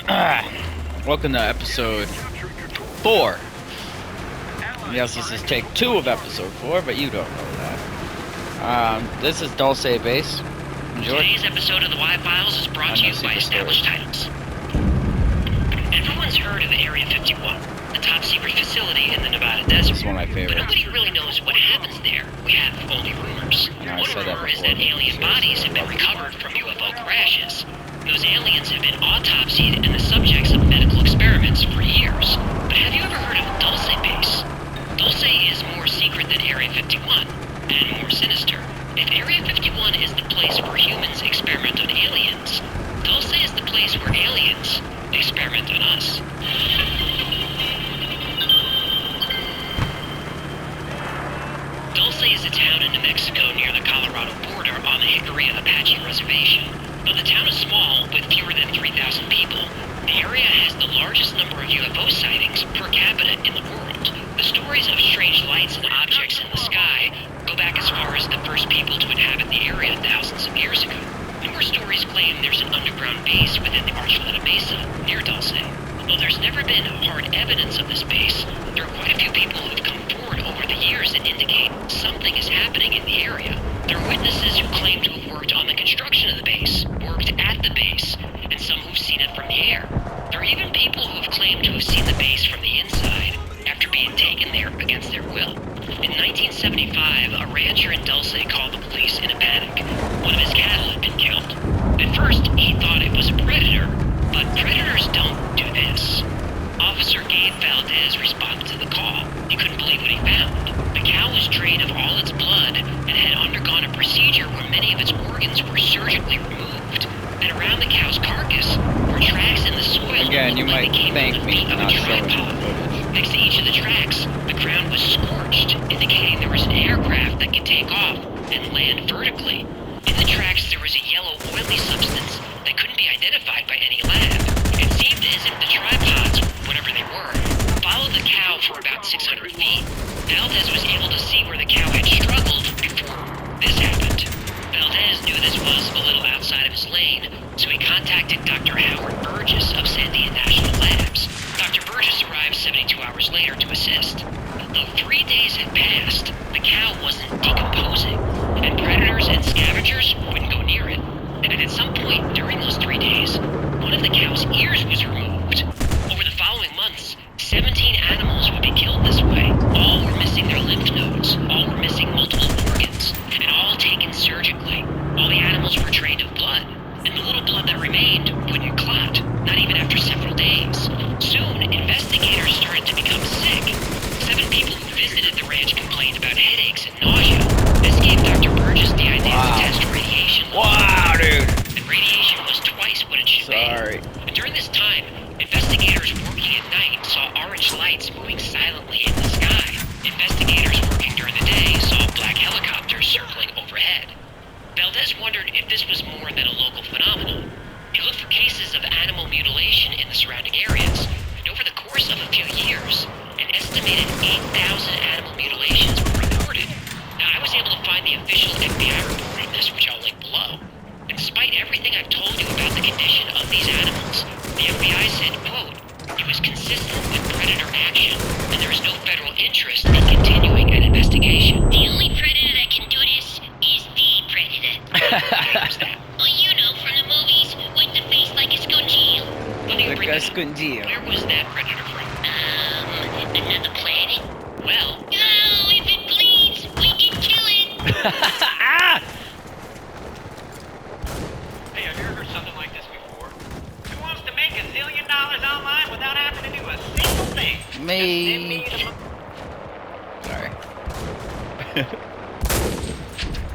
Welcome to episode 4. Yes, this is take 2 of episode 4, but you don't know that. This is Dulce Base. Enjoy. Today's episode of the Y-Files is brought to you by Established Titles. Everyone's heard of Area 51, the top-secret facility in the Nevada desert. This is one of my favorites. But nobody really knows what happens there. We have only rumors. Yeah, One rumor is that alien bodies have been recovered from UFO crashes. Those aliens have been autopsied and the subjects of medical experiments for years. But have you ever heard of Dulce Base? Dulce is more secret than Area 51, and more sinister. If Area 51 is the place where humans experiment on aliens, Dulce is the place where aliens experiment on us. Dulce is a town in New Mexico near the Colorado border on the Hickory Apache Reservation. Though the town is small, with fewer than 3,000 people, the area has the largest number of UFO sightings per capita in the world. The stories of strange lights and objects in the sky go back as far as the first people to inhabit the area thousands of years ago. More stories claim there's an underground base within the Archuleta Mesa, near Dulce. Though there's never been hard evidence of this base, there are quite a few people who have come forward over the years that indicate something is happening in the area. There are witnesses who claim to have worked on the construction of the base, worked at the base, and some who've seen it from the air. There are even people who have claimed to have seen the base from the inside, after being taken there against their will. In 1975, a rancher in Dulce called the police in a panic. One of his cattle had been killed. At first, he thought it was a predator, but predators don't do this. Officer Gabe Valdez responded to the call. He couldn't believe what he found. The cow was drained of all its blood and had undergone a procedure where many of its organs were surgically removed. And around the cow's carcass were tracks in the soil. Again, you like might thank me for not showing you tripod. the footage. Next to each of the tracks, the ground was scorched, indicating there was an aircraft that could take off and land vertically. In the tracks, there was a yellow, oily substance that couldn't be identified by any lab. It seemed as if the tripods, whatever they were, followed the cow for about 600 feet. Valdez was able to see where the cow had struggled before this happened. Valdez knew this was a little outside of his lane, so he contacted Dr. Howard Burgess of Sandia National Labs. Dr. Burgess arrived 72 hours later to assist. Though 3 days had passed, the cow wasn't decomposing, and predators and scavengers wouldn't go near it. And at some point during those 3 days, one of the cow's ears was removed. Over the following months, 17 animals would be killed this way. All were missing their lymph nodes, all were missing multiple organs, and all taken surgically. All the animals were drained of blood, and the little blood that remained wouldn't clot, not even after several days. Soon, investigators started to become sick. 7 people who visited the ranch complained about headaches and nausea. This gave Dr. Burgess the idea to test radiation. Wow, dude! And radiation was twice what it should be. Sorry. And during this time, investigators working at night saw orange lights moving silently in the sky. Investigators working during the day saw black helicopters circling overhead. Valdez wondered if this was more than a local phenomenon. He looked for cases of animal mutilation in the surrounding areas, and over the course of a few years, an estimated 8,000 animal mutilations were reported. Now, I was able to find the official FBI report on this, which I'll link below. Despite everything I've told you about the condition of these animals, the FBI said, quote, "It was consistent with predator action, and there is no federal interest in continuing an investigation." The only predator that can do this is the predator. Who's that? Well, you know, from the movies, with the face like a scongeal. Funny you bring that up. Gascondio. Where was that predator from? Another planet? Well, Oh, if it bleeds, we can kill it. Ah! Hey, have you ever heard something like this before? Who wants to make $1 zillion online without having to do a single thing? Me. Send me the Sorry.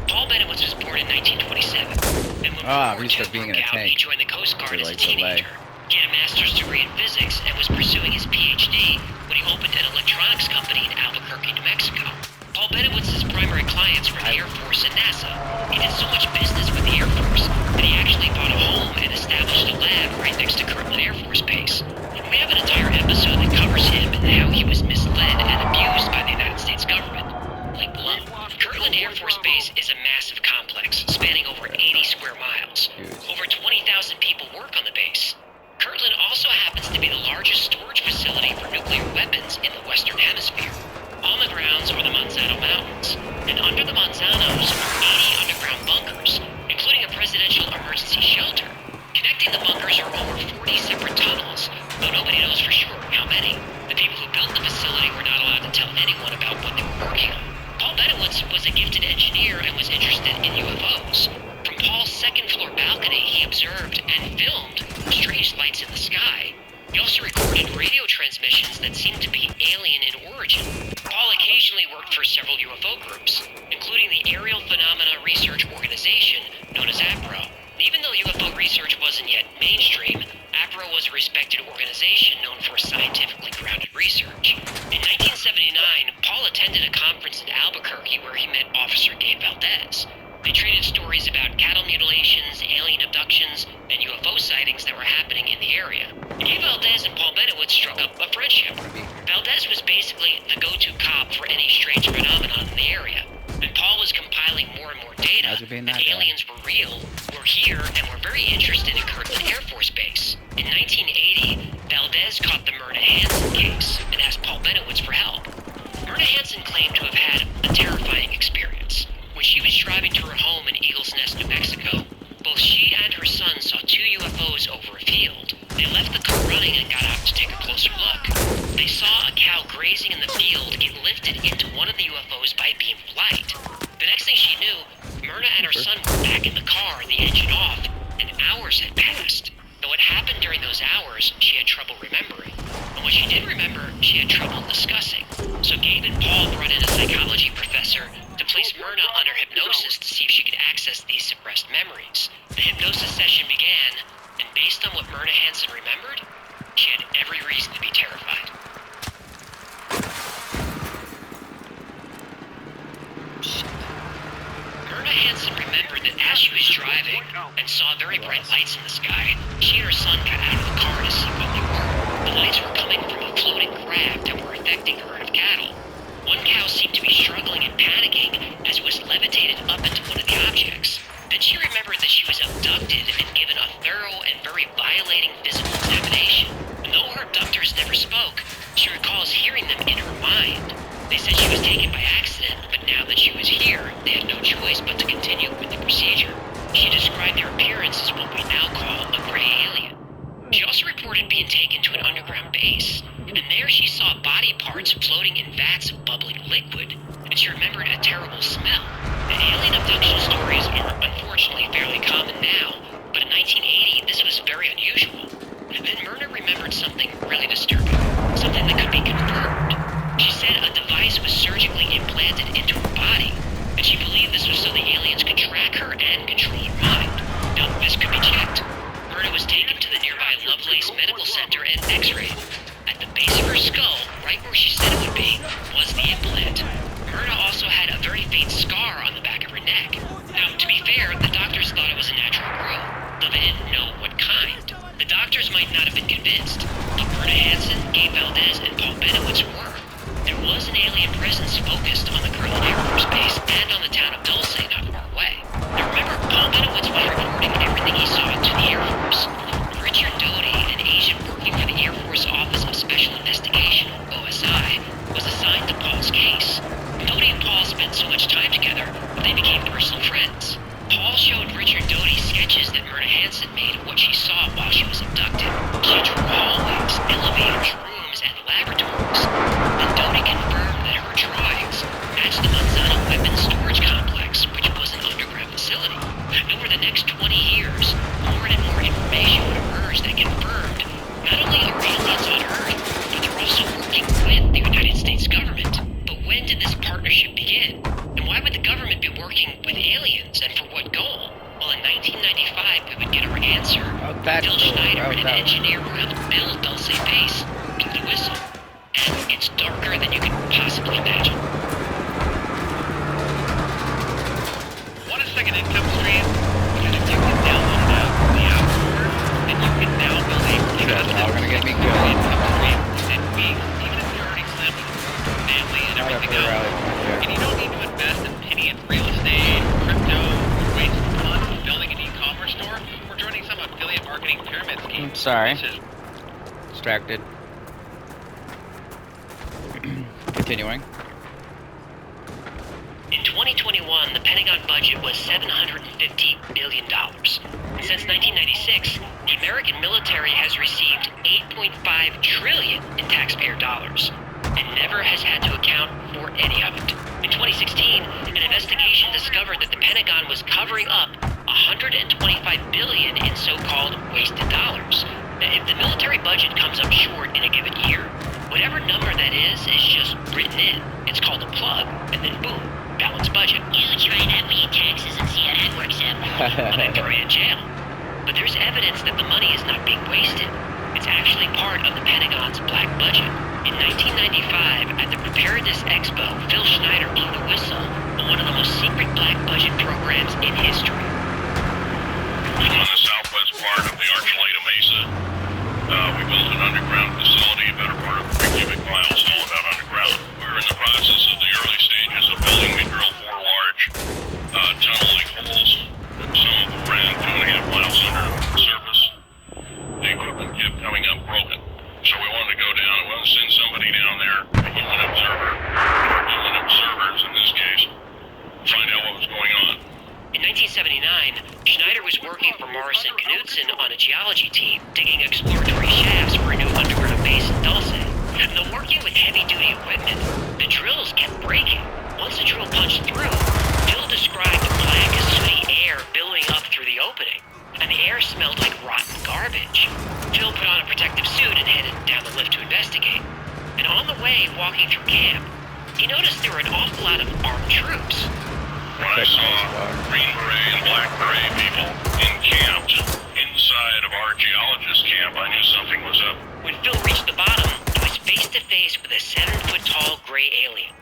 Paul Benowitz was born in 1927, and when World War used to II being in broke a out, he tank. joined the Coast Guard as a Like delay. teenager. He had a master's degree in physics and was pursuing his PhD when he opened an electronics company in Albuquerque, New Mexico. Paul Benewitz's primary clients were the Air Force and NASA. He did so much business with the Air Force that he actually bought a home and established a lab right next to Kirtland Air Force Base. We have an entire episode that covers him and how he was misled and abused by the United States government. Link below. Kirtland Air Force Base is a massive complex spanning over 80 square miles. Huge. Over 20,000 people work on the base. Kirtland also over 40 separate tunnels, though nobody knows for sure how many. The people who built the facility were not allowed to tell anyone about what they were working on. Paul Benowitz was a gifted engineer and was interested in UFOs. From Paul's second-floor balcony, he observed and filmed strange lights in the sky. He also recorded radio transmissions that seemed to be alien in origin. Paul occasionally worked for several UFO groups, including the Aerial Phenomena Research Organization, known as APRO. Even though UFO research wasn't yet mainstream, APRO was a respected organization known for scientifically grounded research. In 1979, Paul attended a conference in Albuquerque where he met Officer Gabe Valdez. They traded stories about cattle mutilations, alien abductions, and UFO sightings that were happening in the area. Gabe Valdez and Paul Benowitz struck up a friendship. Valdez was basically the go-to cop for any strange phenomenon in the area, and Paul was compiling more and more data that aliens were real, were here, and were very interested in Kirtland Air Force Base. In 1980, Valdez caught the Myrna Hansen case and asked Paul Benowitz for help. Myrna Hansen claimed to have had a terrifying experience. When she was driving to her home in Eagles Nest, New Mexico, both she and her son saw 2 UFOs over a field. They left the car running and got out to take a closer look. They saw a cow grazing in the field get lifted into one of the UFOs by a beam of light. The next thing she knew, Myrna and her son were back in the car, the engine off, and hours had passed. Though what happened during those hours, she had trouble remembering. And what she did remember, she had trouble discussing. So Gabe and Paul brought in a psychology professor to place Myrna under hypnosis to see if she could access these suppressed memories. The hypnosis session began, and based on what Myrna Hansen remembered, she had every reason to be terrified. Myrna Hansen remembered that as she was driving and saw very bright lights in the sky, she and her son got out of the car to see what they were. The lights were coming from a floating crab that were affecting a herd of cattle. One cow seemed to be struggling and panicking as it was levitated up into one of the objects. Then she remembered that she was abducted and given a thorough and very violating physical examination. And though her abductors never spoke, she recalls hearing them in her mind. They said she was taken by accident, but now that she was here, they had no choice but to continue with the procedure. She described their appearance as what we now call a gray alien. She also reported being taken to an underground base, and there she saw body parts floating in vats of bubbling liquid, and she remembered a terrible smell. The alien abduction stories are unfortunately fairly common now, but in 1980 this was very unusual. And then Myrna remembered something really disturbing, something that could be confirmed. She said a device was surgically implanted into her body, and she believed this was so the aliens could track her and control her mind. Now, this could be checked. Myrna was taken to the nearby Lovelace Medical Center and x-rayed. At the base of her skull, right where she said it would be, was the implant. Myrna also had a very faint scar on the back of her neck. Now, to be fair, the doctors thought it was a natural growth, though they didn't know what kind. The doctors might not have been convinced, but Myrna Hansen, Gabe Valdez, and Paul Benowitz were. There was an alien presence focused on the Kirtland Air Force Base and on the town of Dulce not far away. Now remember, Paul Benowitz was reporting everything he saw to the Air Force. Richard Doty, an agent working for the Air Force Office of Special Investigation, OSI, was assigned to Paul's case. Doty and Paul spent so much time together that they became personal friends. Paul showed Richard Doty sketches that Myrna Hansen made of what she saw while she was abducted. She drew hallways, elevators, rooms, and laboratories. And Doty confirmed that her drawings matched the Manzano Weapons Storage Complex, which was an underground facility. And over the next 20 years, more and more information would emerge that confirmed not only are aliens on Earth, but they're also working with the United States government. But when did this partnership begin? And why would the government be working with aliens, and for what goal? Well, in 1995, we would get our answer. Phil Schneider, an engineer who helped build Dulce Base, blew the whistle. And it's darker than you could possibly imagine. Want a second income stream? Because if you can download it out from the App Store, then you can now build a That's all gonna get me good. income stream within weeks, even if you're already slammed with family and everything else. And you don't need to invest a penny in real estate, crypto, or waste funds building an e-commerce store, or joining some affiliate marketing pyramid scheme. Sorry. This is Distracted. Continuing. In 2021, the Pentagon budget was $750 billion. And since 1996, the American military has received $8.5 trillion in taxpayer dollars, and never has had to account for any of it. In 2016, an investigation discovered that the Pentagon was covering up $125 billion in so-called wasted dollars. Now, if the military budget comes up short in a given year, whatever number that is just written in. It's called a plug, and then boom, balanced budget. You try that with your taxes and see how that works out. Well, they throw you in jail. But there's evidence that the money is not being wasted. It's actually part of the Pentagon's black budget. In 1995, at the Preparedness Expo, Phil Schneider blew the whistle on one of the most secret black budget programs in history. On the southwest part of the Archuleta Mesa, we built an underground facility, a better part of 3 cubic miles, all about underground. We were in the process of the early stages of building. We drilled 4 large tunneling holes. Some of them ran 2.5 miles under the surface. The equipment kept coming up broken. So we wanted to go down and we wanted to send somebody down there, a human observer, or human observers in this case, find out what was going on. In 1979, Schneider was working for Morrison Knudsen on a geology team, digging exploratory shafts for a new underground base in Dulce. Though working with heavy-duty equipment, the drills kept breaking. Once the drill punched through, Phil described black, sooty air billowing up through the opening, and the air smelled like rotten garbage. Phil put on a protective suit and headed down the lift to investigate. And on the way, walking through camp, he noticed there were an awful lot of armed troops. When I saw green beret and black beret people encamped inside of our geologist camp, I knew something was up. When Phil reached the bottom, he was face to face with a 7-foot-tall gray alien.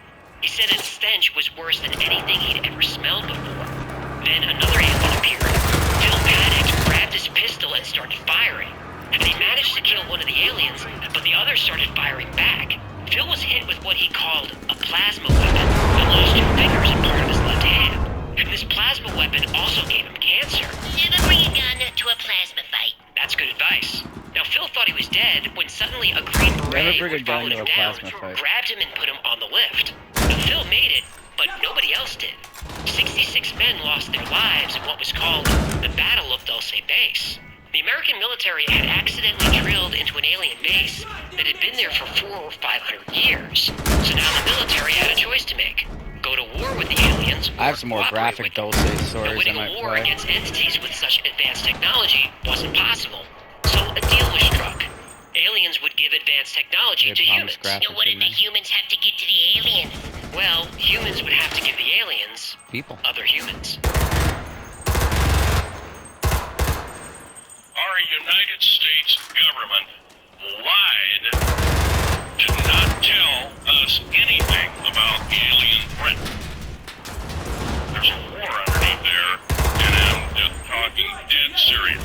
He said its stench was worse than anything he'd ever smelled before. Then another alien appeared. Phil panicked, grabbed his pistol, and started firing. And he managed to kill one of the aliens, but the others started firing back. Phil was hit with what he called a plasma weapon and lost 2 fingers and part of his left hand. And this plasma weapon also gave him cancer. Never bring a gun to a plasma fight. That's good advice. Now, Phil thought he was dead when suddenly a green beret who followed him down grabbed him and put him on the lift. Now, Phil made it, but nobody else did. 66 men lost their lives in what was called the Battle of Dulce Base. The American military had accidentally drilled into an alien base that had been there for 400 or 500 years. So now the military had a choice to make. Go to war with the aliens, or I have some more graphic Dulce stories I winning might a war play. against entities with such advanced technology wasn't possible. So a deal was struck. Aliens would give advanced technology to humans. So what did the humans have to give to the aliens? Well, humans would have to give the aliens People. other humans. Our United States government lied, did not tell us anything about alien threat. There's a war underneath there, and I'm just talking dead serious.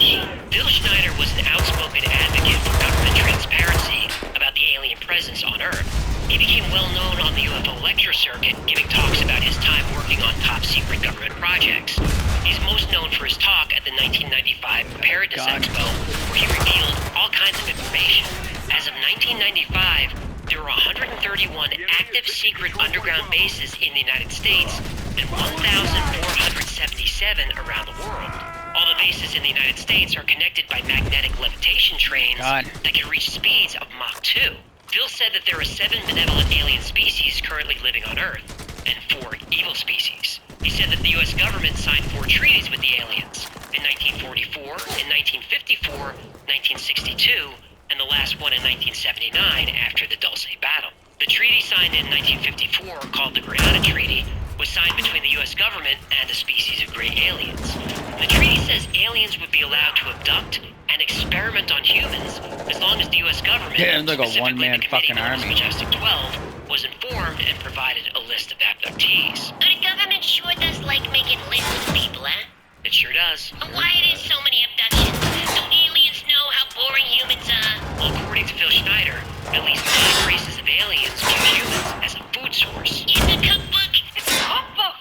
Bill Schneider was an outspoken advocate for government transparency about the alien presence on Earth. He became well known on the UFO lecture circuit, giving talks about his time working on top-secret government projects. He's most known for his talk at the 1995 Preparedness Expo, where he revealed all kinds of information. As of 1995, there were 131 active secret underground bases in the United States and 1,477 around the world. All the bases in the United States are connected by magnetic levitation trains that can reach speeds of Mach 2. Phil said that there are 7 benevolent alien species currently living on Earth, and 4 evil species. He said that the U.S. government signed 4 treaties with the aliens, in 1944, in 1954, 1962, and the last one in 1979 after the Dulce Battle. The treaty signed in 1954, called the Guyana Treaty, was signed between the U.S. government and a species of gray aliens. The treaty says aliens would be allowed to abduct and experiment on humans as long as the U.S. government, like a one-man fucking army. Majestic 12, was informed and provided a list of abductees. So the government sure does like making lists of people, huh? It sure does. But why are there so many abductions? Do aliens know how boring humans are? Well, according to Phil Schneider, at least 9 races of aliens view humans as a food source. In the cookbook? It's a cookbook!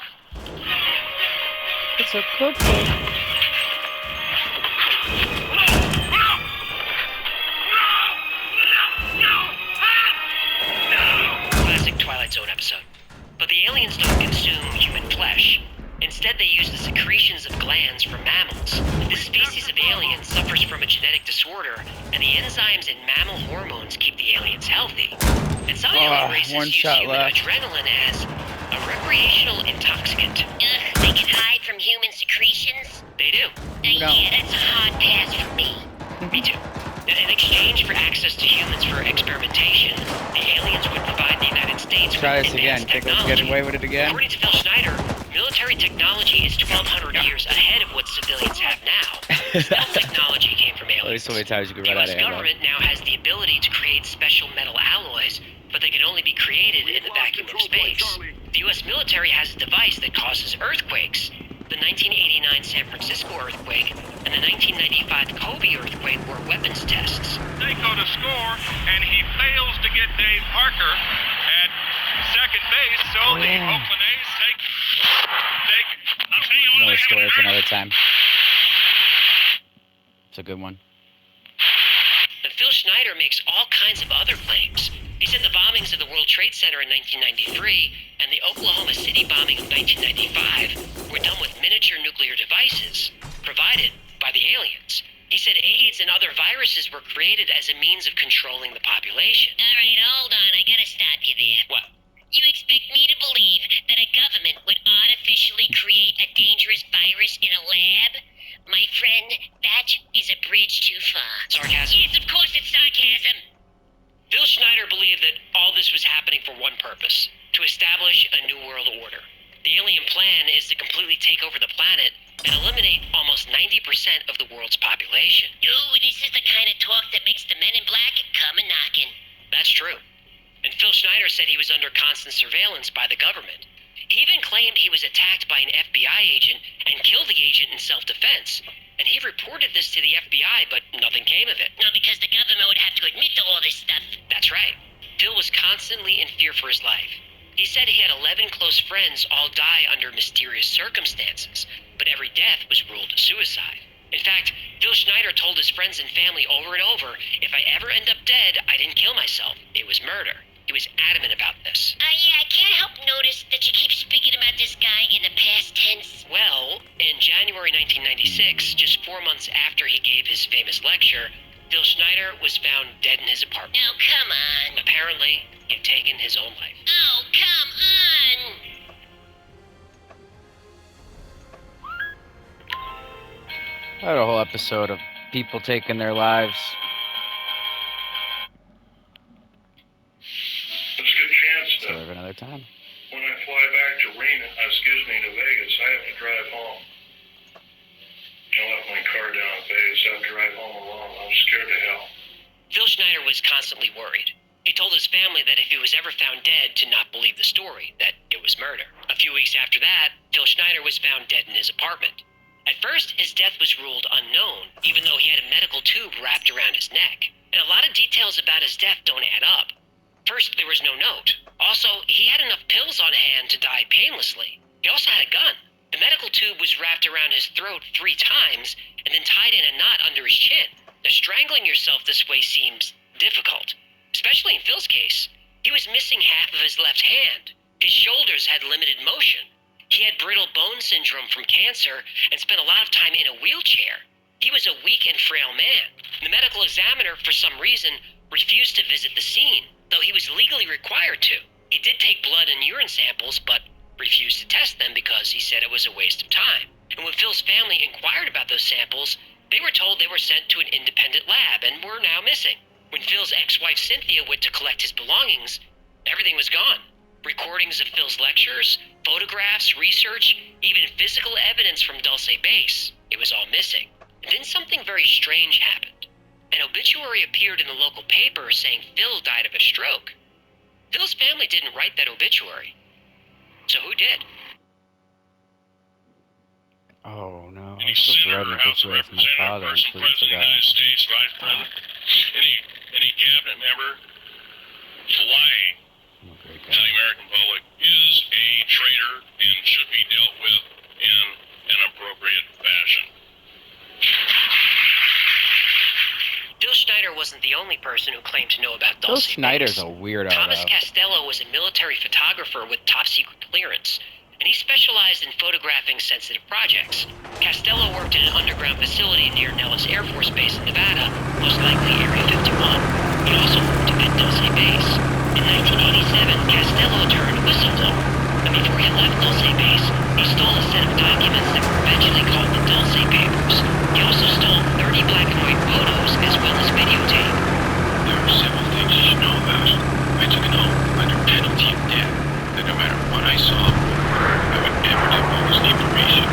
It's a cookbook. Classic Twilight Zone episode. But the aliens don't consume human flesh. said they used the secretions of glands from mammals. This species of alien suffers from a genetic disorder, and the enzymes in mammal hormones keep the aliens healthy. And some alien races one use shot human left. adrenaline as a recreational intoxicant. Ugh, they can hide from human secretions? They do. No. Yeah, that's a hard pass for me. Me too. In exchange for access to humans for experimentation, the aliens would provide the United States Try with this again. advanced Think we'll technology. get away with it again? According to Phil Schneider, military technology is 1,200 years ahead of what civilians have now. Stealth technology came from Only aliens. so many times you can The run out U.S. of ammo. government now has the ability to create special metal alloys, but they can only be created in the vacuum of space. The U.S. military has a device that causes earthquakes. The 1989 San Francisco earthquake and the 1995 Kobe earthquake were weapons tests. They go to score, and he fails to get Dave Parker at second base, so the Oakland A's take. I'll tell you what, Another they story haven't for heard. another time. It's a good one. And Phil Schneider makes all kinds of other claims. He said the bombings of the World Trade Center in 1993 and the Oklahoma City bombing of 1995 were done with miniature nuclear devices provided by the aliens. He said AIDS and other viruses were created as a means of controlling the population. All right, hold on. I gotta stop you there. What? You expect me to believe that a government would artificially create a dangerous virus in a lab? My friend, that is a bridge too far. Sarcasm? Yes, of course it's sarcasm. Phil Schneider believed that all this was happening for one purpose: to establish a new world order. The alien plan is to completely take over the planet and eliminate almost 90% of the world's population. Ooh, this is the kind of talk that makes the men in black come a knocking. That's true. And Phil Schneider said he was under constant surveillance by the government. He even claimed he was attacked by an FBI agent and killed the agent in self-defense. And he reported this to the FBI, but nothing came of it. No, because the government would have to admit to all this stuff. That's right. Phil was constantly in fear for his life. He said he had 11 close friends all die under mysterious circumstances, but every death was ruled a suicide. In fact, Phil Schneider told his friends and family over and over, if I ever end up dead, I didn't kill myself. It was murder. He was adamant about this. Yeah, I can't help notice that you keep speaking about this guy in the past tense. Well, in January 1996, just 4 months after he gave his famous lecture, Phil Schneider was found dead in his apartment. Oh, come on. Apparently, he had taken his own life. Oh, come on. I had a whole episode of people taking their lives. It's a good chance that Story of another time. when I fly back to to Vegas, I have to drive home. I left my car down in Vegas. I have to drive home alone. I'm scared to hell. Phil Schneider was constantly worried. He told his family that if he was ever found dead, to not believe the story, that it was murder. A few weeks after that, Phil Schneider was found dead in his apartment. At first, his death was ruled unknown, even though he had a medical tube wrapped around his neck. And a lot of details about his death don't add up. First, there was no note. Also, he had enough pills on hand to die painlessly. He also had a gun. The medical tube was wrapped around his throat 3 times and then tied in a knot under his chin. Now, strangling yourself this way seems difficult, especially in Phil's case. He was missing half of his left hand. His shoulders had limited motion. He had brittle bone syndrome from cancer and spent a lot of time in a wheelchair. He was a weak and frail man. The medical examiner, for some reason, refused to visit the scene, though he was legally required to. He did take blood and urine samples, but refused to test them because he said it was a waste of time. And when Phil's family inquired about those samples, they were told they were sent to an independent lab and were now missing. When Phil's ex-wife Cynthia went to collect his belongings, everything was gone. Recordings of Phil's lectures, photographs, research, even physical evidence from Dulce Base. It was all missing. And then something very strange happened. An obituary appeared in the local paper saying Phil died of a stroke. Phil's family didn't write that obituary. So who did? Oh no, I Any was supposed to write senator, an House of obituary for my Representative, father. I person, completely President of the forgot. United States, Vice President, any cabinet member lying I'm a great to the guy. American public is a traitor and should be dealt with in an appropriate fashion. Phil Schneider wasn't the only person who claimed to know about Phil Dulce Schneider's Base. a weirdo, Thomas though. Costello was a military photographer with top secret clearance, and he specialized in photographing sensitive projects. Castello worked in an underground facility near Nellis Air Force Base in Nevada, most likely Area 51. He also worked at Dulce Base. In 1987, Castello turned whistleblower, and before he left Dulce Base, he stole a set of documents that were eventually called the Dulce Papers. He also stole 30 black and white photos as well as videotape. There are several things you should know about. I took an oath under penalty of death that no matter what I saw or heard, I would never divulge the information.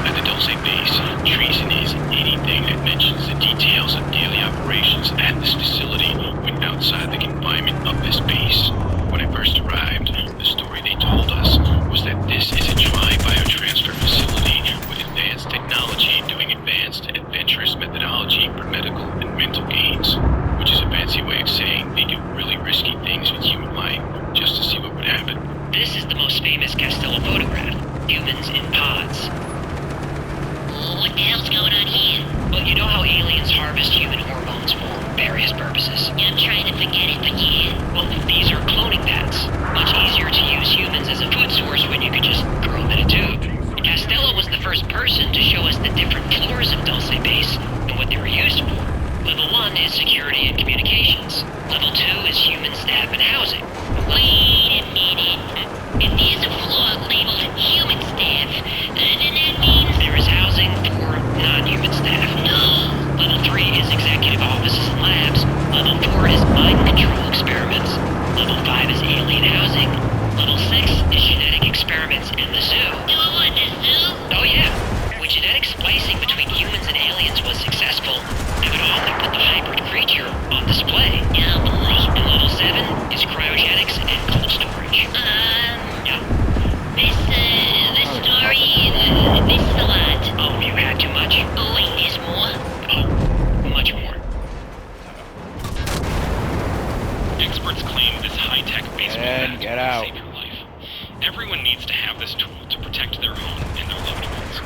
At the Dulce Base, treason is anything that mentions the details of daily operations at this facility when outside the confinement of this base. When I first arrived, the story they told us was that this is a dry biotransfer facility with advanced technology doing advanced and adventurous methodology for medical and mental gains, which is a fancy way of saying they do really risky things with human life just to see what would happen. This is the most famous Castello photograph, humans in pods. What the hell's going on here? Well, you know how aliens harvest human hormones for various purposes? I'm trying to forget it, but yeah. Well, these are cloning pads. Much easier to use humans as a food source when you could just grow them in a tube. Castello was the first person to show us the different floors of Dulce Base and what they were used for. Level 1 is security and communications. Level 2 is human staff and housing. Wait a minute. If there's a floor labeled human staff, then that means... There is housing for non-human staff. No. Level 3 is executive offices and labs. Level 4 is mind control experiments. Level 5 is alien housing. Level 6 is genetic experiments and the zoo. Do I want the zoo? Oh yeah. When genetic splicing between humans and aliens was successful, they would often put the hybrid creature on display. Oh boy. And level 7 is cryogenics and cold storage. Yeah. This story, this is a lot. Oh, you had too much? Oh wait, there's more? Oh, much more. Experts claim this high-tech basement And mat get will out. save your life. Everyone needs to have this tool to protect their own and their loved ones.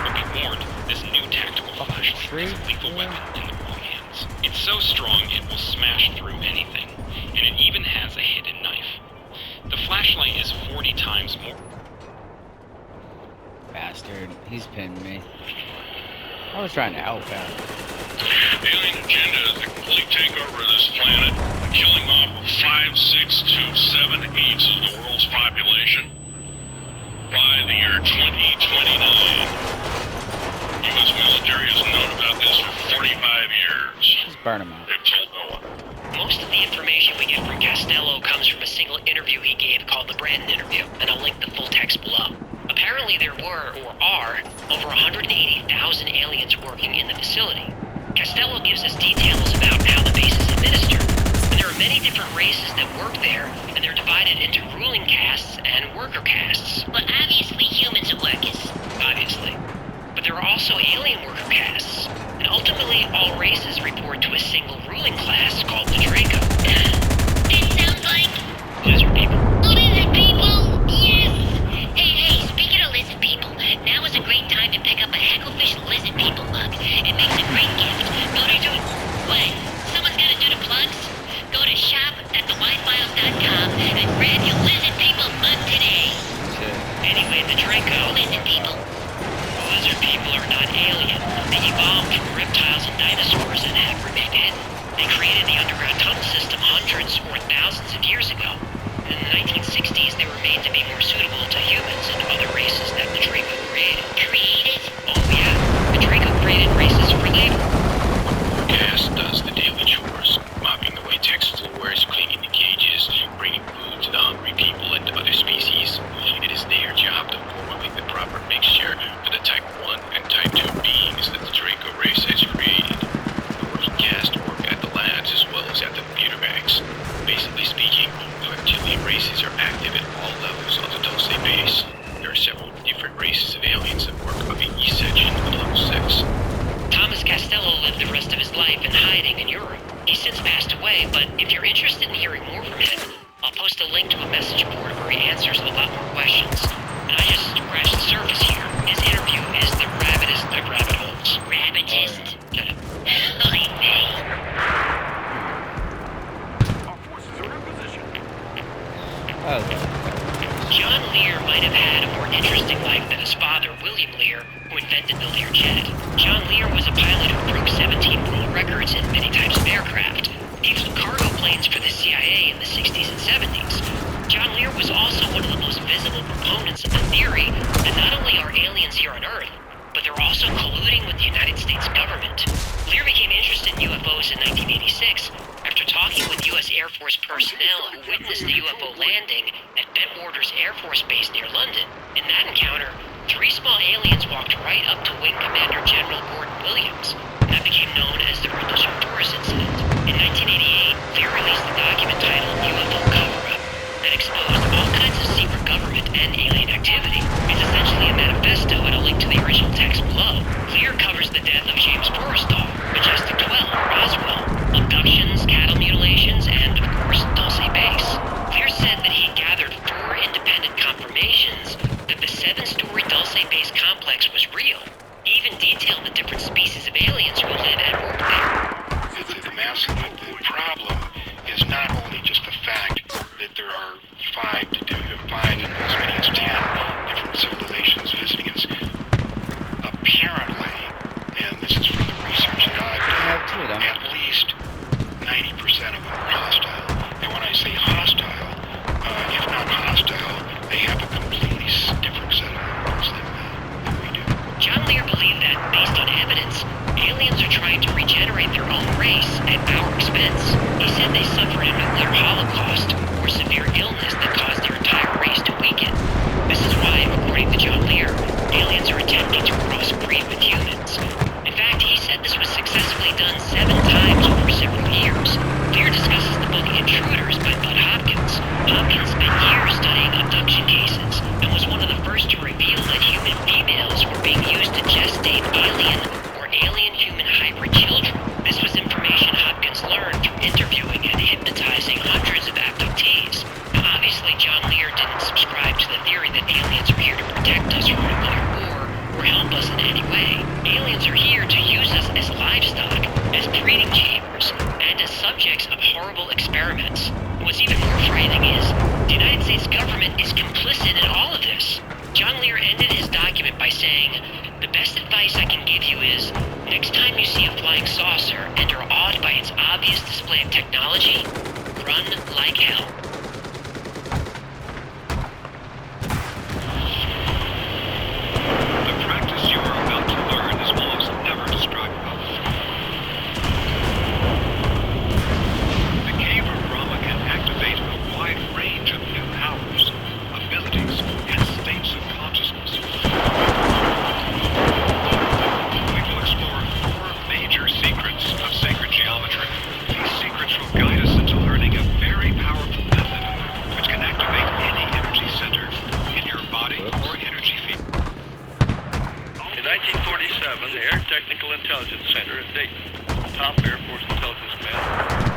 But be warned, this new tactical flashlight is a lethal weapon in the wrong hands. It's so strong it will smash through anything, and it even has a hidden knife. The flashlight is 40 times more... Bastard. He's pinned me. I was trying to help him. The alien agenda is the complete takeover of this planet, killing off 5, 6 to 7 eighths of the world's population by the year 2029. U.S. military has known about this for 45 years. Just burn him out. They've told no one. Most of the information we get from Castello comes from a single interview he gave called the Brandon interview, and I'll link the full text below. Apparently there were, or are, over 180,000 aliens working in the facility. Castello gives us details about how the base is administered. And there are many different races that work there, and they're divided into ruling castes and worker castes. Well, obviously humans are workers. Obviously. But there are also alien worker castes, and ultimately all races report to a single ruling class called the Draco. That sounds like Lizard people. lizard people. Yes. Hey, speaking of lizard people, now is a great time to pick up a Hacklefish lizard people mug. It makes a great gift. Go to what? Someone's gotta do the plugs? Go to shop@thewidefiles.com and grab your lizard people mug today. Anyway, the Draco. Lizard people. Lizard people are not alien. They evolved from reptiles and dinosaurs and have remained hidden. They created the underground tunnel system hundreds or thousands of years ago. In the 1960s, they were made to be more suitable to humans and other races that the Draco created. Created? Oh yeah, the Draco created races for labor. Cass does the daily chores, mopping the latex floors, cleaning the cages, bringing food to the hungry people and other species. It is their job to formulate the proper mixture for the Type 1 and Type 2 beings that the Draco race has created. The working cast work at the labs as well as at the computer banks. Basically speaking, the reptilian races are active at all levels on the Dulce base. There are several different races of aliens that work on the east section of level 6. Thomas Castello lived the rest of his life in hiding in Europe. He's since passed away, but if you're interested in hearing more from him, I'll post a link to a message board where he answers a lot more questions. And I just scratched the surface here. His interview is the rabbitest of rabbit holes. Rabbitist. Yeah. Holy may. Oh, John Lear might have had a more interesting life than his father, William Lear, who invented the Learjet. John Lear was a pilot who broke 17 world records in many types of aircraft. He flew cargo planes for the CIA in the 60s and 70s. John Lear was also one of the most visible proponents of the theory that not only are aliens here on Earth, but they're also colluding with the United States government. Lear became interested in UFOs in 1986 after talking with U.S. Air Force personnel who witnessed the UFO landing at Bentwaters Air Force Base near London. In that encounter, 3 small aliens walked right up to Wing Commander General Gordon Williams, and that became known as the Rendlesham-Torres incident. In 1988, Lear released a document titled UFO Cover-Up that exposed all kinds of secret government and alien activity. It's essentially a manifesto and a link to the original text below. Lear covers the death of James Forrestal, Majestic 12, Roswell, abductions, cattle mutilations, and, of course, Dulce Base. Lear said that he gathered 4 independent confirmations that the 7-story Dulce Base complex was real. He even detailed the different species of aliens who live and work there. The problem is not only just the fact that there are 5 and as many as 10 different civilizations visiting us. Apparently, and this is from the research that I've done, at least 90% of them are hostile. And when I say hostile, if not hostile, they have a completely different set of morals than we do. John Lear believed that, based on evidence, aliens are trying to regenerate their own race at our expense. He said they suffered a nuclear holocaust or severe illness that caused their entire race to weaken. This is why, according to John Lear, aliens are attempting to crossbreed with humans. In fact, he said this was successfully done 7 times over several years. Lear discusses the book Intruders by Bud Hopkins. Hopkins spent years studying abduction cases and was one of the first to reveal that human females were being used to gestate alien or alien-human hybrid children. This was information Hopkins learned through interviewing and hypnotizing hundreds of abductees. Now, obviously, John Lear didn't subscribe to the theory that aliens are here to protect us from nuclear war or help us in any way. Aliens are here to use us as livestock, as breeding chambers, and as subjects of horrible experiments. What's even more frightening is, the United States government is complicit in all of this. John Lear ended his document by saying, "The best advice I can give you is, next time you see a flying saucer and are awed by its obvious display of technology, run like hell." The practice you are about to learn is almost never described publicly. The cave of Brahma can activate a wide range of new powers, abilities, and states of consciousness. We will explore 4 major secrets of sacred geometry. These secrets will guide us into learning a very powerful method which can activate any energy center in your body or energy field. In 1947, the Air Technical Intelligence Center at Dayton, top Air Force intelligence command,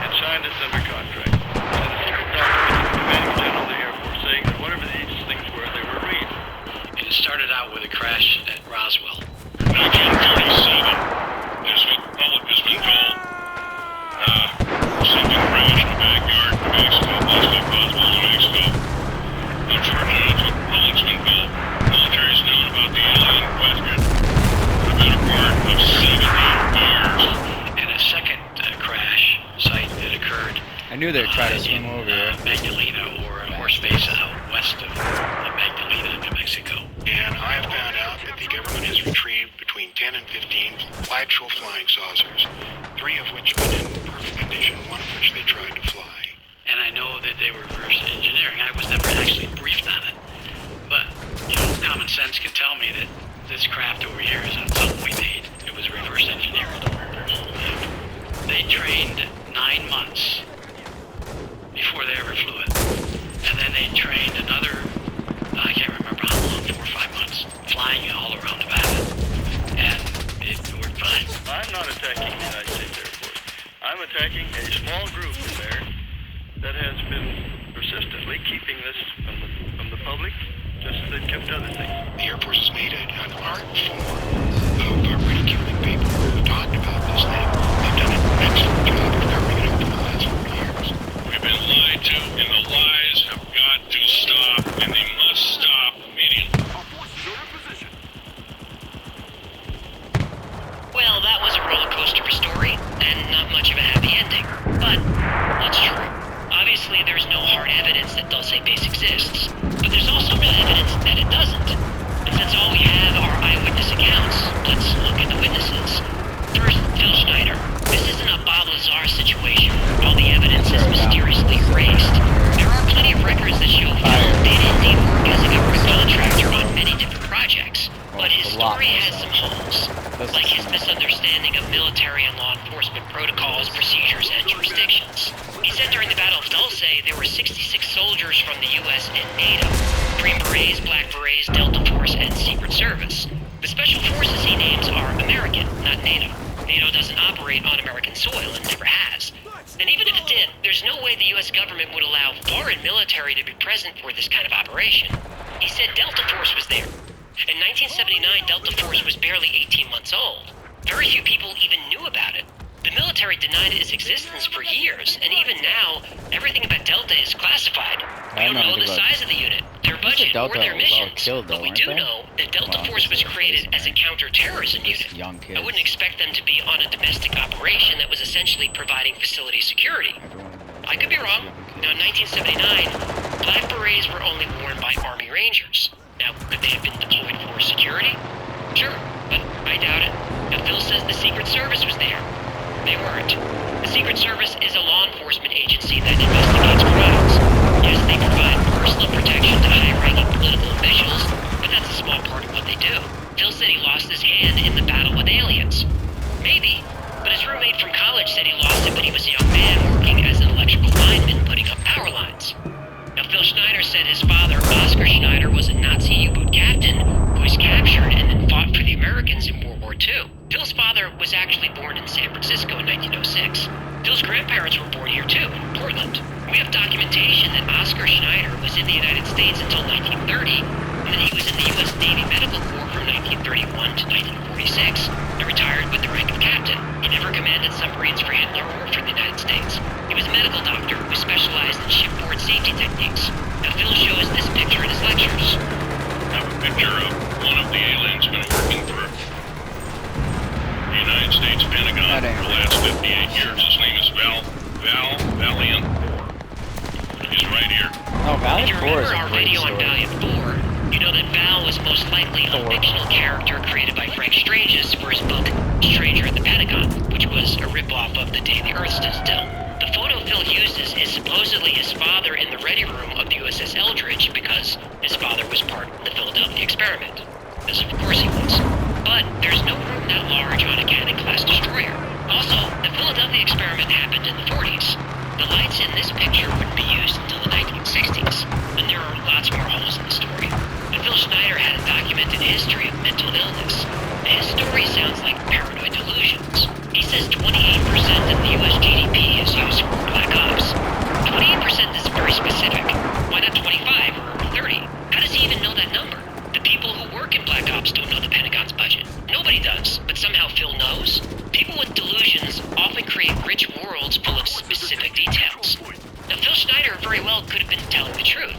had signed us under contract. And a secret document to the commanding general of the Air Force saying that whatever these things were, they were real. It started out with a crash at Roswell. 1947. It's been told. Something crashed in the backyard in Mexico, mostly Roswell, New Mexico. Unfortunately, that's what the public's been told. Military's known about the alien question for the better part of 70 years. And a second crash site that occurred I knew they'd try to swim over here. Magdalena, or a horse base out west of Magdalena, New Mexico. And I have found out that the government has retrieved between 10 and 15 actual flying saucers, 3 of which have been in perfect condition, 1 of which they tried to fly. And I know that they were reverse engineering. I was never actually briefed on it. But, common sense can tell me that this craft over here isn't something we made. It was reverse engineered. They trained 9 months before they ever flew it. And then they trained another, I can't remember how long, 4 or 5 months, flying all around Nevada. And it worked fine. I'm not attacking the United States Air Force. I'm attacking a small group in there that has been persistently keeping this from the public, just as they've kept other things. The Air Force has made an art form of ridiculing people who have talked about this thing. They've done an excellent job of covering it up for the last 4 years. We've been lied to, and the lies have got to stop, and they must stop Dulce base exists, but there's also no evidence that it doesn't. And since all we have are eyewitness accounts, let's look at the witnesses. First, Phil Schneider. This isn't a Bob Lazar situation where all the evidence is mysteriously erased. There are plenty of records that show Phil did indeed work as a government contractor on many different projects, but his story has some holes, like his misunderstanding of military and law enforcement protocols, procedures, and jurisdictions. He said during the Battle of Dulce there were 66 soldiers from the U.S. and NATO, Green Berets, Black Berets, Delta Force, and Secret Service. The special forces he names are American, not NATO. NATO doesn't operate on American soil and never has. And even if it did, there's no way the U.S. government would allow foreign military to be present for this kind of operation. He said Delta Force was there. In 1979, Delta Force was barely 18 months old. Very few people even knew about it. The military denied its existence for years, and even now, everything about Delta is classified. We don't know the size of the unit, their budget, or their missions, but we do know that Delta Force was created as a counter-terrorism unit. I wouldn't expect them to be on a domestic operation that was essentially providing facility security. I could be wrong. Now, in 1979, Black Berets were only worn by Army Rangers. Now, could they have been deployed for security? Sure, but I doubt it. Now, Phil says the Secret Service was there. They weren't. The Secret Service is a law enforcement agency that investigates crimes. Yes, they provide personal protection to high-ranking political officials, but that's a small part of what they do. Phil said he lost his hand in the battle with aliens. Maybe, but his roommate from college said he lost it when he was a young man working as an electrical lineman putting up power lines. Now, Phil Schneider said his father, Oscar Schneider, was a Nazi U-boat captain who was captured and then fought for the Americans in World War II. Phil's father was actually born in San Francisco in 1906. Phil's grandparents were born here too, in Portland. We have documentation that Oscar Schneider was in the United States until 1930, and then he was in the U.S. Navy Medical Corps from 1931 to 1946, and retired with the rank of captain. He never commanded submarines for Hitler or for the United States. He was a medical doctor who specialized in shipboard safety techniques. Now, Phil shows this picture in his lectures. I have a picture of one of the aliens been working for the United States Pentagon for the last 58 years. His name is Valiant 4. He's right here. Oh, If Valiant you 4 is remember a our great video on story. Valiant 4, you know that Val was most likely a fictional character created by Frank Stranges for his book Stranger at the Pentagon, which was a ripoff of The Day the Earth Stood Still. The photo Phil uses is supposedly his father in the ready room of the USS Eldridge because his father was part of the Philadelphia experiment. As of course he was. But there's no room that large on a Cannon-class destroyer. Also, the Philadelphia experiment happened in the 40s. The lights in this picture wouldn't be used until the 1960s, and there are lots more holes in the story. And Phil Schneider had a documented history of mental illness. His story sounds like paranoid delusions. He says 28% of the U.S. GDP is used for Black Ops. 28% is very specific. Why not 25 or 30? How does he even know that number? The people who work in Black Ops don't know the Pentagon's budget. Nobody does, but somehow Phil knows? People with delusions often create rich worlds full of specific details. Now, Phil Schneider very well could have been telling the truth.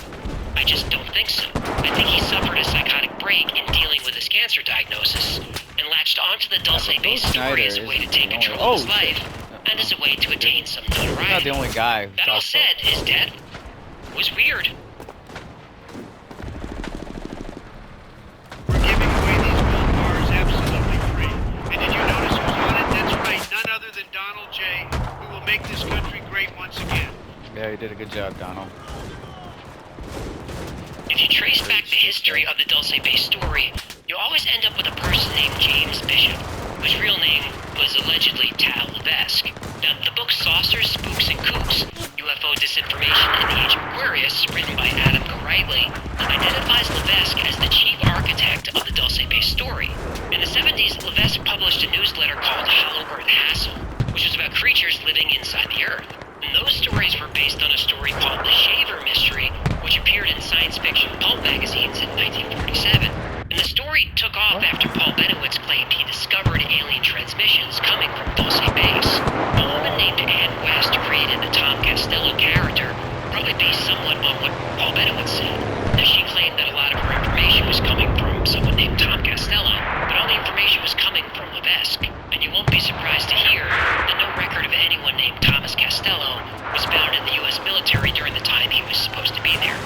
I just don't think so. I think he suffered a psychotic break in dealing with his cancer diagnosis and latched onto the Dulce base story as a way to take control of his life and as a way to attain some notoriety. He's not the only guy. That all said, his death was weird. We're giving away these gold bars absolutely free. And did you notice who's on it? That's right, none other than Donald J., who will make this country great once again. Yeah, you did a good job, Donald. If you trace back the history of the Dulce base story, you'll always end up with a person named James Bishop, whose real name was allegedly Tal Levesque. Now, the book Saucers, Spooks, and Kooks, UFO Disinformation in the Age of Aquarius, written by Adam Gorightly, identifies Levesque as the chief architect of the Dulce base story. In the 70s, Levesque published a newsletter called Hollow Earth Hassle, which was about creatures living inside the Earth. And those stories were based on a story called The Shaver Mystery, which appeared in science fiction pulp magazines in 1947. And the story took off after Paul Benowitz claimed he discovered alien transmissions coming from Dulce base. A woman named Ann West created the Tom Costello character, probably based somewhat on what Paul Benowitz said. Now, she claimed that a lot of her information was coming from someone named Tom Costello, but all the information was coming from Levesque. And you won't be surprised to hear that no record of anyone named Thomas Costello was found in the U.S. military during the time he was supposed to be there.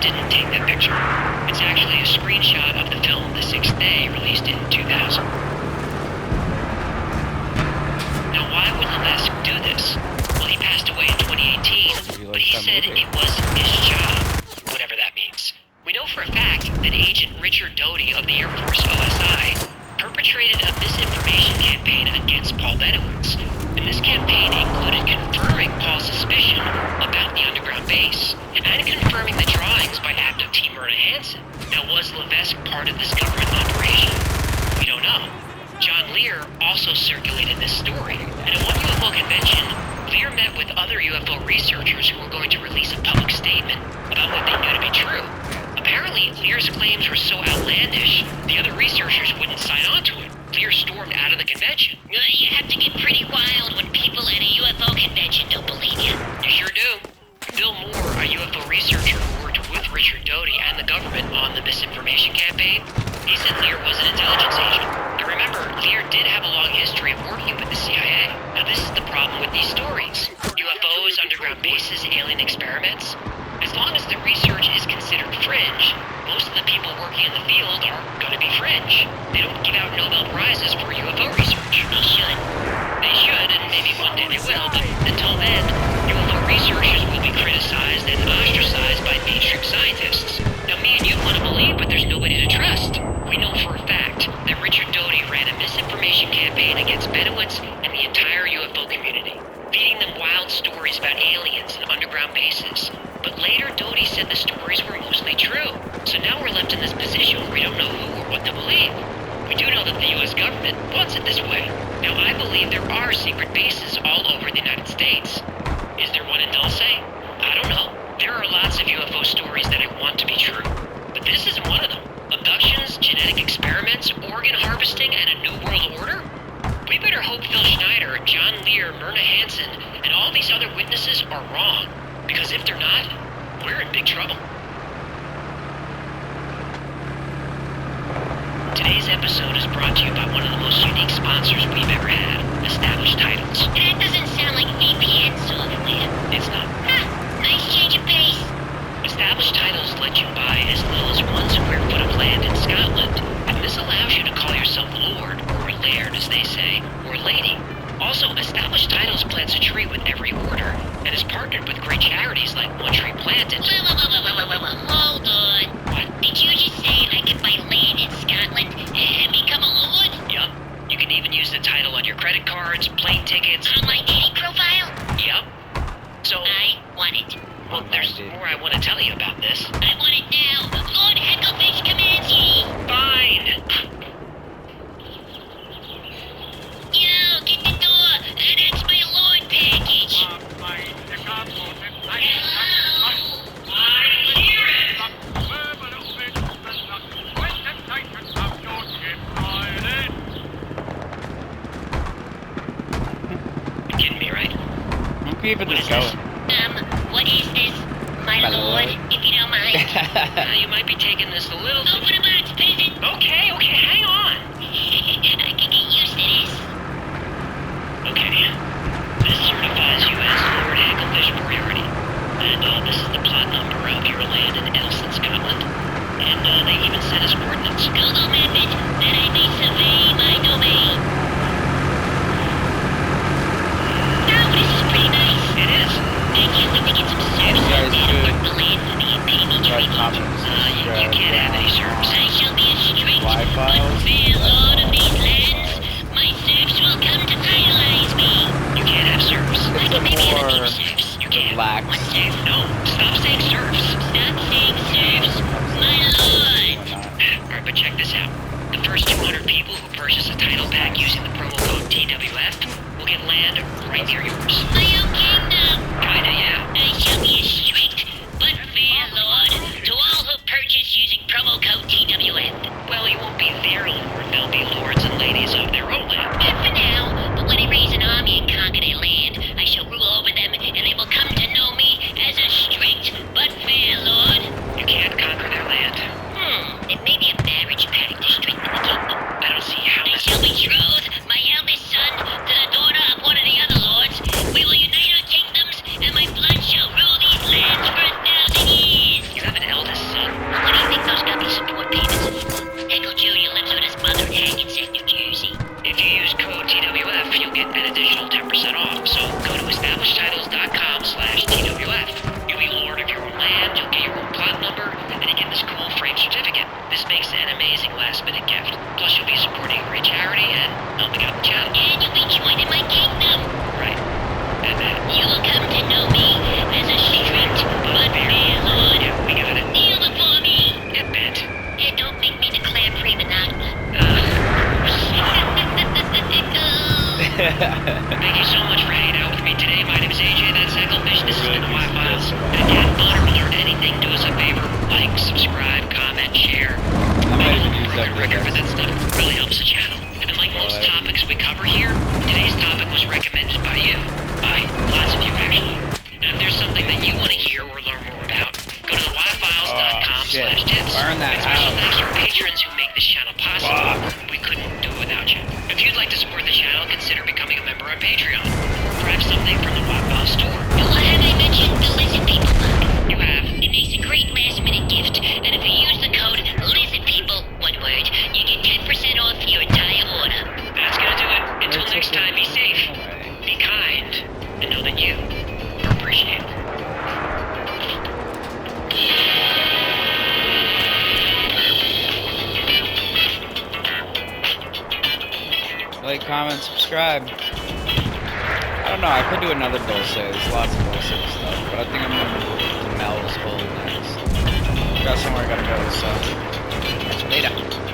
didn't take that picture. It's actually a screenshot of the film The Sixth Day, released in 2000. Now, why would Levesque do this? Well, he passed away in 2018, but he said it was his job, whatever that means. We know for a fact that Agent Richard Doty of the Air Force OSI perpetrated a misinformation campaign against Paul Benowitz, and this campaign included confirming Paul's suspicion about the underground base, and confirming the drawings by abductee Myrna Hansen. Now, was Levesque part of this government operation? We don't know. John Lear also circulated this story, and at one UFO convention, Lear met with other UFO researchers who were going to release a public statement about what they knew to be true. Apparently, Lear's claims were so outlandish, the other researchers wouldn't sign on to it. Lear stormed out of the convention. You have to get pretty wild when people at a UFO convention don't believe you. You sure do. Bill Moore, a UFO researcher who worked with Richard Doty and the government on the misinformation campaign, he said Lear was an intelligence agent. And remember, Lear did have a long history of working with the CIA. Now, this is the problem with these stories. UFOs, underground bases, alien experiments. As long as the research is considered fringe, most of the people working in the field are going to be fringe. They don't give out Nobel Prizes for UFO research. They should. They should, and maybe one day they will, but until then, UFO researchers will be criticized and ostracized by mainstream scientists. Now, me and you want to believe, but there's nobody to trust. We know for a fact that Richard Doty ran a misinformation campaign against Benowitz and the entire UFO community, feeding them wild stories about aliens and underground bases. But later, Doty said the stories were mostly true. So now we're left in this position where we don't know who or what to believe. We do know that the U.S. government wants it this way. Now, I believe there are secret bases all over the United States. Is there one in Dulce? I don't know. There are lots of UFO stories that I want to be true. But this isn't one of them. Abductions, genetic experiments, organ harvesting, and a new world order? We better hope Phil Schneider, John Lear, Myrna Hansen, and all these other witnesses are wrong. Because if they're not, we're in big trouble. Today's episode is brought to you by one of the most unique sponsors we've ever had, Established Titles. That doesn't sound like VPN software. It's not. Nice change of pace. Established Titles let you buy as little as 1 square foot of land in Scotland, and this allows you to call yourself Lord, or Laird as they say, or Lady. Also, Established Titles plants a tree with every order, and is partnered with great charities like One Tree Planted. Hold on. What? Did you just say I can buy land in Scotland and become a lord? Yup. You can even use the title on your credit cards, plane tickets. On my dating profile? Yup. So, I want it. well, there's more I want to tell you about this. I want it now. Lord Hecklefish commands ye. Fine. Yo, get the door. That's my lord package. You're kidding me, right? I'm keeping What this is this? going. What is this? My My lord, lord. if you don't mind. You might be taking this a little... Open the box, peasant. Okay, hang on. I can get used to this. Okay. This certifies you as Lord Hecklefish Moriarty. And this is the plot number of your land in Elston, Scotland. And they even sent us coordinates. Google method, that I may survey my domain. Oh, this is pretty nice. It is. I can't wait to get some service You out guys there to should work the land for me and pay me Try treaty. comments. You can't have any serfs. I shall be a strict Wi-Fi but files? fair lord of these lands. My serfs will come to idolize me. You can't have serfs. I can maybe have a few more serfs. You can't. relaxed. What serf? No, stop saying serfs. Stop saying serfs. My lord. Alright, but check this out. The first 200 people who purchase a title pack using the promo code TWF will get land right near yours. My own kingdom. Kinda, yeah. I shall be a strict but fair lord to all who purchase using promo code TWF. Well, you won't be their lord. They'll be lords and ladies of their own land. Not for now, but when I raise an army and conquer their land, I shall rule over them, and they will come to know me as a strict but fair lord. You can't conquer their land. It may be a marriage pact to strengthen the kingdom. I don't see how I this... shall betroth my eldest son to the daughter of one of the other lords. We patreon.com/tips. Burn that And special house. thanks to our patrons who make this channel possible. We couldn't do it without you. If you'd like to support the channel, consider becoming a member on Patreon. Or perhaps something from the Wattball store. Oh, haven't I mentioned the Lizard People mug? You have. It makes a great last-minute gift, and if you use the code LizardPeople, one word, you get 10% off your entire order. That's gonna do it. Until next time, be safe, be kind, and know that you are appreciated. Like, comment, subscribe. I don't know, I could do another Dulce. There's lots of Dulce stuff, but I think I'm gonna move to Mel's Hole next. Got somewhere I gotta go, so. Catch you later.